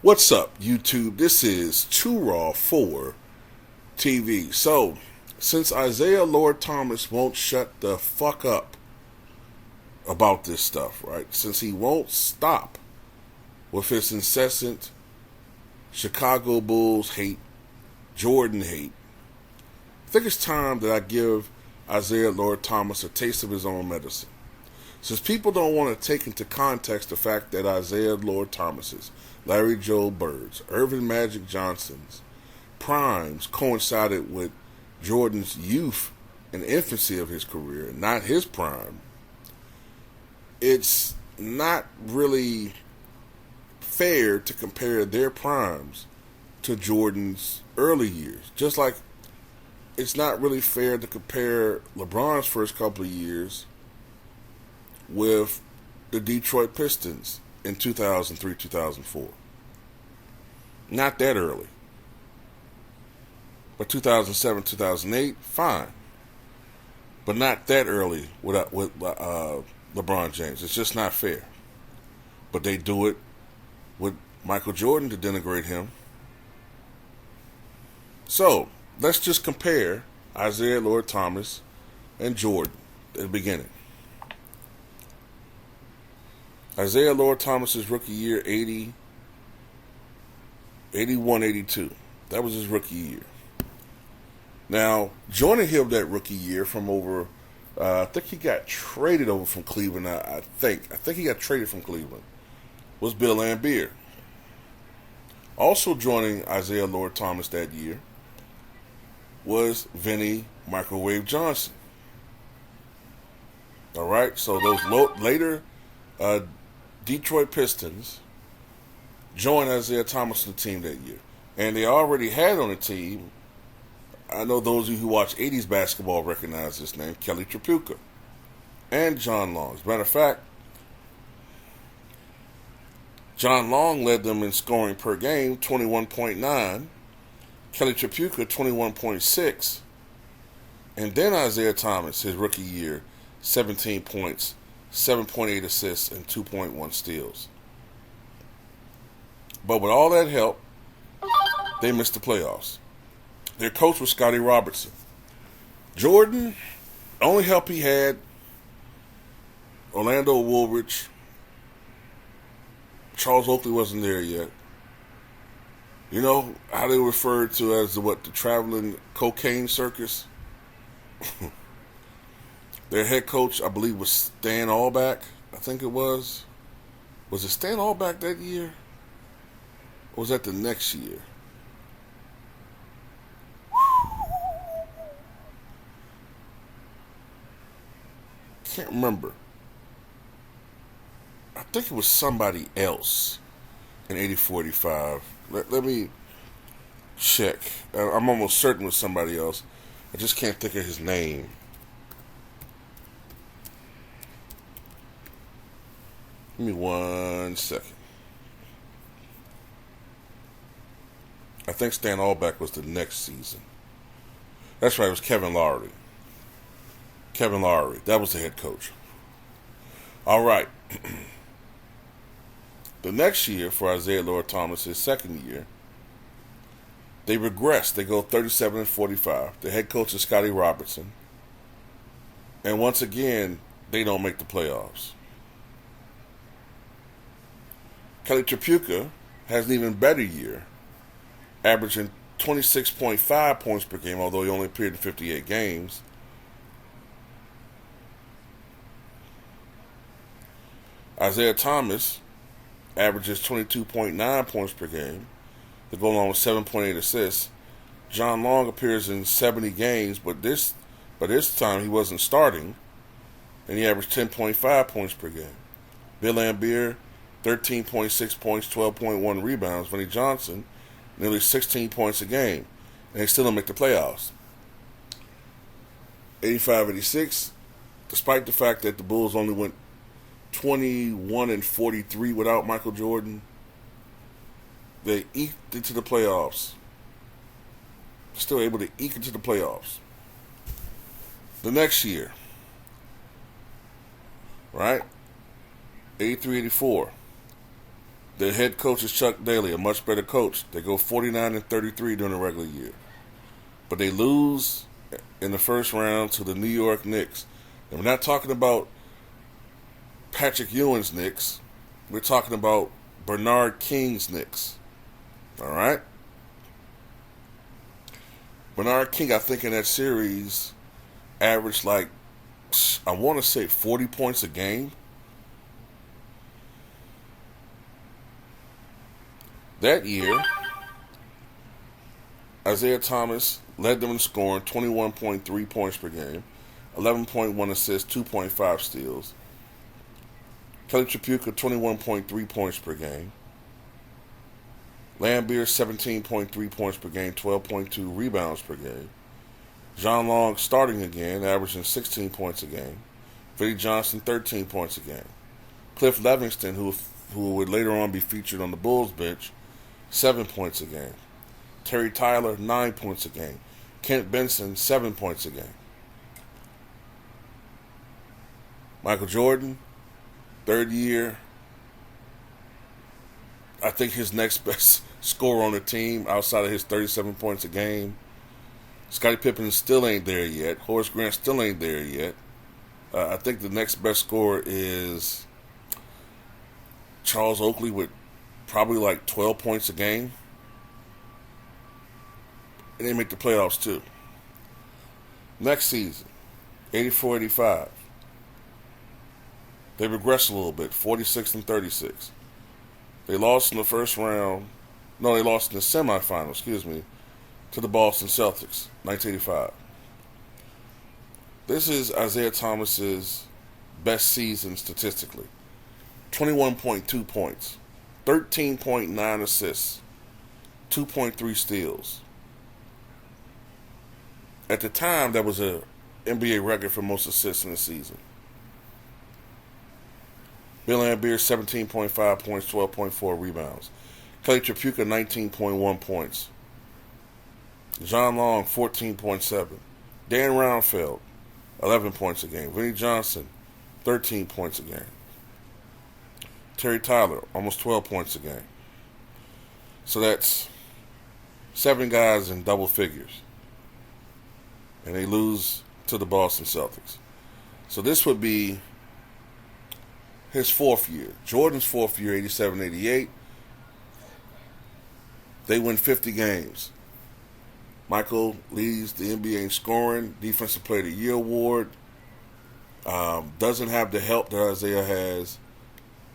What's up, YouTube? This is Too Raw for TV. So, since Isiah Lord Thomas won't shut the fuck up about this stuff, right? Since he won't stop with his incessant Chicago Bulls hate, Jordan hate, I think it's time that I give Isiah Lord Thomas a taste of his own medicine. Since people don't want to take into context the fact that Isiah Lord Thomas's, Larry Joe Bird's, Irvin Magic Johnson's primes coincided with Jordan's youth and infancy of his career, not his prime, it's not really fair to compare their primes to Jordan's early years. Just like it's not really fair to compare LeBron's first couple of years with the Detroit Pistons in 2003, 2004. Not that early. But 2007, 2008, fine. But not that early with LeBron James. It's just not fair. But they do it with Michael Jordan to denigrate him. So, let's just compare Isiah Lord Thomas and Jordan at the beginning. Isiah Lord Thomas's rookie year, 81, 82. That was his rookie year. Now, joining him that rookie year from over, I think he got traded over from Cleveland. I think he got traded from Cleveland. Was Bill Laimbeer. Also joining Isiah Lord Thomas that year was Vinny Microwave Johnson. All right, so those later Detroit Pistons joined Isiah Thomas on the team that year. And they already had on the team, I know those of you who watch 80s basketball recognize this name, Kelly Tripucka and John Long. As a matter of fact, John Long led them in scoring per game, 21.9. Kelly Tripucka, 21.6. And then Isiah Thomas, his rookie year, 17 points, 7.8 assists, and 2.1 steals. But with all that help, they missed the playoffs. Their coach was Scotty Robertson. Jordan, only help he had, Orlando Woolridge. Charles Oakley wasn't there yet. You know how they referred to as the traveling cocaine circus? Their head coach, I believe, was Stan Albeck. I think it was. Was it Stan Albeck that year? Or was that the next year? Can't remember. I think it was somebody else in 84-85. Let me check. I'm almost certain it was somebody else. I just can't think of his name. Give me 1 second. I think Stan Albeck was the next season. That's right, it was Kevin Lowry. Kevin Lowry, that was the head coach. All right. The next year for Isiah Lord Thomas, his second year, they regress. They go 37-45. The head coach is Scotty Robertson. And once again, they don't make the playoffs. Kelly Tripucka has an even better year, averaging 26.5 points per game, although he only appeared in 58 games. Isiah Thomas averages 22.9 points per game. They go along with 7.8 assists. John Long appears in 70 games, but this time he wasn't starting, and he averaged 10.5 points per game. Bill Laimbeer, 13.6 points, 12.1 rebounds. Vinny Johnson, nearly 16 points a game, and they still don't make the playoffs. 85-86, despite the fact that the Bulls only went 21-43 without Michael Jordan, they eked into the playoffs. Still able to eke into the playoffs. The next year, right? 83-84. Their head coach is Chuck Daly, a much better coach. They go 49-33 during the regular year. But they lose in the first round to the New York Knicks. And we're not talking about Patrick Ewing's Knicks. We're talking about Bernard King's Knicks. All right? Bernard King, I think in that series, averaged like, I want to say 40 points a game. That year, Isiah Thomas led them in scoring, 21.3 points per game, 11.1 assists, 2.5 steals. Kelly Tripucka, 21.3 points per game. Lambeer, 17.3 points per game, 12.2 rebounds per game. John Long starting again, averaging 16 points a game. Vinnie Johnson, 13 points a game. Cliff Levingston, who would later on be featured on the Bulls bench, 7 points a game. Terry Tyler, 9 points a game. Kent Benson, 7 points a game. Michael Jordan, third year. I think his next best scorer on the team outside of his 37 points a game. Scottie Pippen still ain't there yet. Horace Grant still ain't there yet. I think the next best scorer is Charles Oakley with probably like 12 points a game. And they make the playoffs too. Next season, 84-85. They regress a little bit, 46-36. They lost in the first round. No, they lost in the semifinal, to the Boston Celtics, 1985. This is Isiah Thomas's best season statistically. 21.2 points, 13.9 assists, 2.3 steals. At the time, that was an NBA record for most assists in the season. Bill Lambier, 17.5 points, 12.4 rebounds. Kelly Tripucka, 19.1 points. John Long, 14.7. Dan Roundfeld, 11 points a game. Vinnie Johnson, 13 points a game. Terry Tyler, almost 12 points a game. So that's 7 guys in double figures. And they lose to the Boston Celtics. So this would be his fourth year. Jordan's fourth year, 87-88. They win 50 games. Michael leads the NBA in scoring, Defensive Player of the Year award. Doesn't have the help that Isiah has.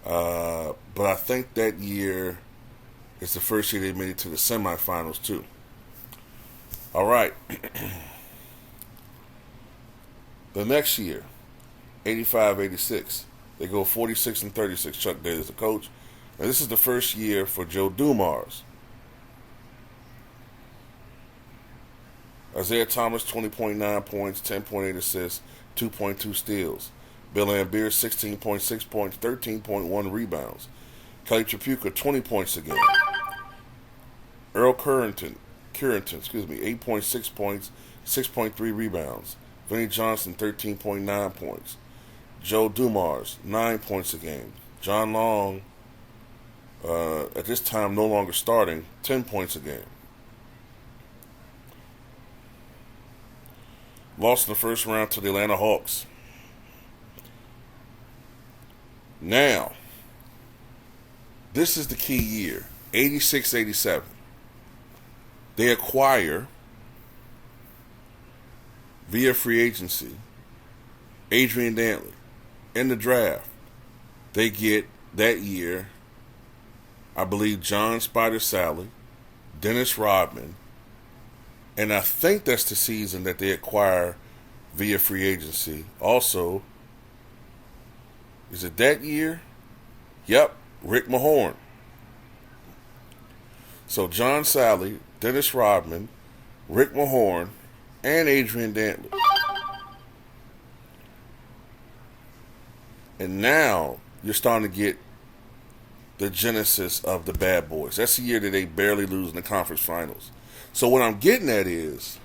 But I think that year is the first year they made it to the semifinals too. All right. The next year, 85-86, they go 46-36. Chuck Daly is the coach. And this is the first year for Joe Dumars. Isiah Thomas, 20.9 points, 10.8 assists, 2.2 steals. Bill Lambier, 16.6 points, 13.1 rebounds. Kelly Tripucka, 20 points a game. Earl Currington, 8.6 points, 6.3 rebounds. Vinnie Johnson, 13.9 points. Joe Dumars, 9 points a game. John Long, at this time no longer starting, 10 points a game. Lost in the first round to the Atlanta Hawks. Now, this is the key year, 86-87. They acquire, via free agency, Adrian Dantley. In the draft, they get that year, I believe, John Spider Sally, Dennis Rodman, and I think that's the season that they acquire via free agency. Also, is it that year? Yep, Rick Mahorn. So John Sally, Dennis Rodman, Rick Mahorn, and Adrian Dantley. And now you're starting to get the genesis of the Bad Boys. That's the year that they barely lose in the conference finals. So what I'm getting at is,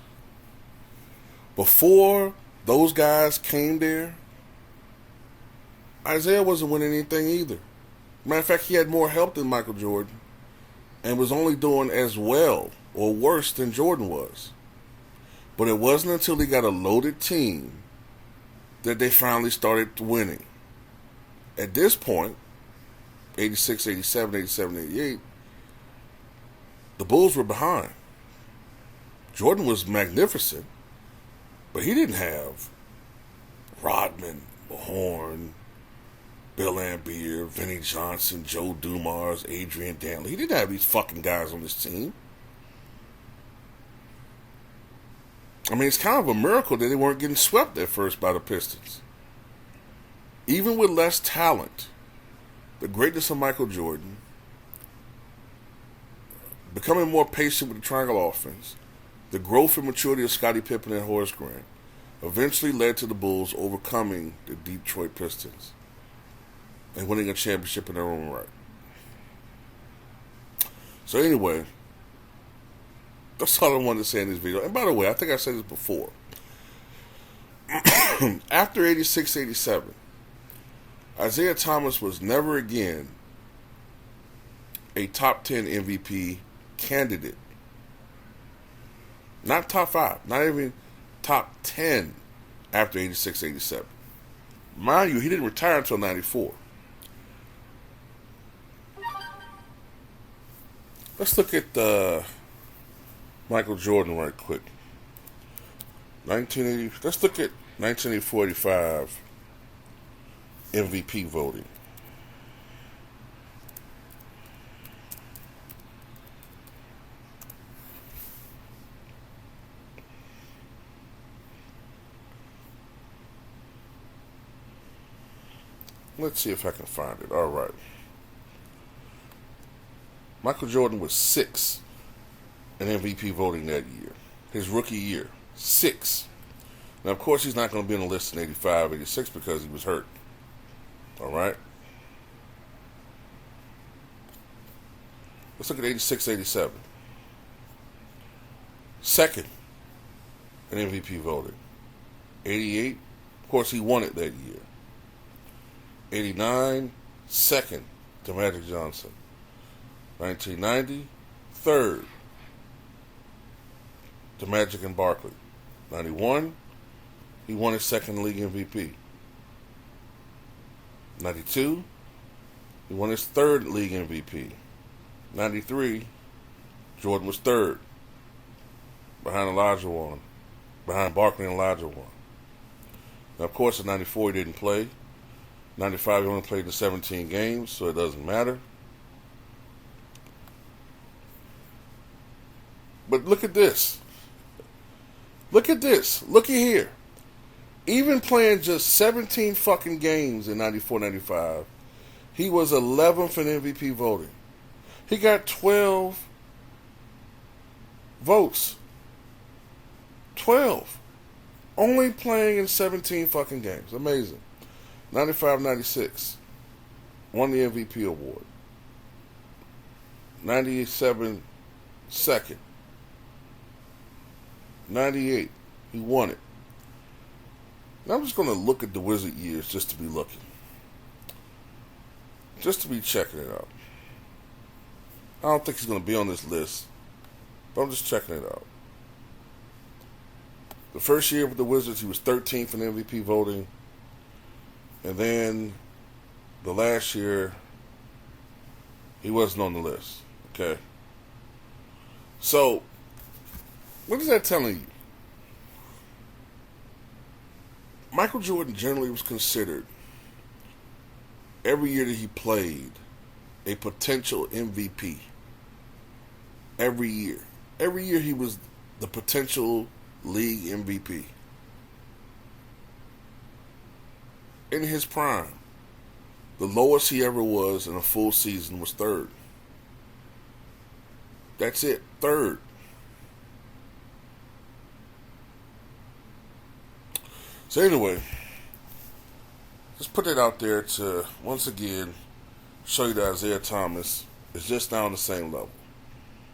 before those guys came there, Isiah wasn't winning anything either. Matter of fact, he had more help than Michael Jordan and was only doing as well or worse than Jordan was. But it wasn't until he got a loaded team that they finally started winning. At this point, 86, 87, 87, 88, the Bulls were behind. Jordan was magnificent, but he didn't have Rodman, Horn, Bill Laimbeer, Vinnie Johnson, Joe Dumars, Adrian Dantley. He didn't have these fucking guys on this team. I mean, it's kind of a miracle that they weren't getting swept at first by the Pistons. Even with less talent, the greatness of Michael Jordan, becoming more patient with the triangle offense, the growth and maturity of Scottie Pippen and Horace Grant eventually led to the Bulls overcoming the Detroit Pistons and winning a championship in their own right. So anyway, that's all I wanted to say in this video. And by the way, I think I said this before. After 86, 87, Isiah Thomas was never again a top 10 MVP candidate. Not top 5, not even top 10 after 86, 87. Mind you, he didn't retire until 94. Let's look at Michael Jordan right quick. 1980. Let's look at 1984-85 MVP voting. Let's see if I can find it. All right. Michael Jordan was 6 in MVP voting that year. His rookie year. 6. Now, of course, he's not going to be on the list in 85, 86 because he was hurt. All right? Let's look at 86, 87. 2nd in MVP voting. 88, of course, he won it that year. 89, 2nd to Magic Johnson. 1990, 3rd to Magic and Barkley. 91, he won his 2nd league MVP. 92, he won his 3rd league MVP. 93, Jordan was 3rd, behind Barkley and Elijah won. Now, of course, in 94 he didn't play. 95 he only played in 17 games, so it doesn't matter. But look at this. Look at this. Looky here. Even playing just 17 fucking games in 94-95, he was 11th in MVP voting. He got 12 votes. 12. Only playing in 17 fucking games. Amazing. 95-96. Won the MVP award. 97, 2nd. 98, he won it. Now I'm just going to look at the Wizard years just to be looking. Just to be checking it out. I don't think he's going to be on this list, but I'm just checking it out. The first year with the Wizards, he was 13th in MVP voting. And then the last year, he wasn't on the list. Okay? So, what is that telling you? Michael Jordan generally was considered, every year that he played, a potential MVP. Every year. Every year he was the potential league MVP. In his prime, the lowest he ever was in a full season was 3rd. That's it, 3rd. So anyway, just put it out there to, once again, show you that Isiah Thomas is just now on the same level.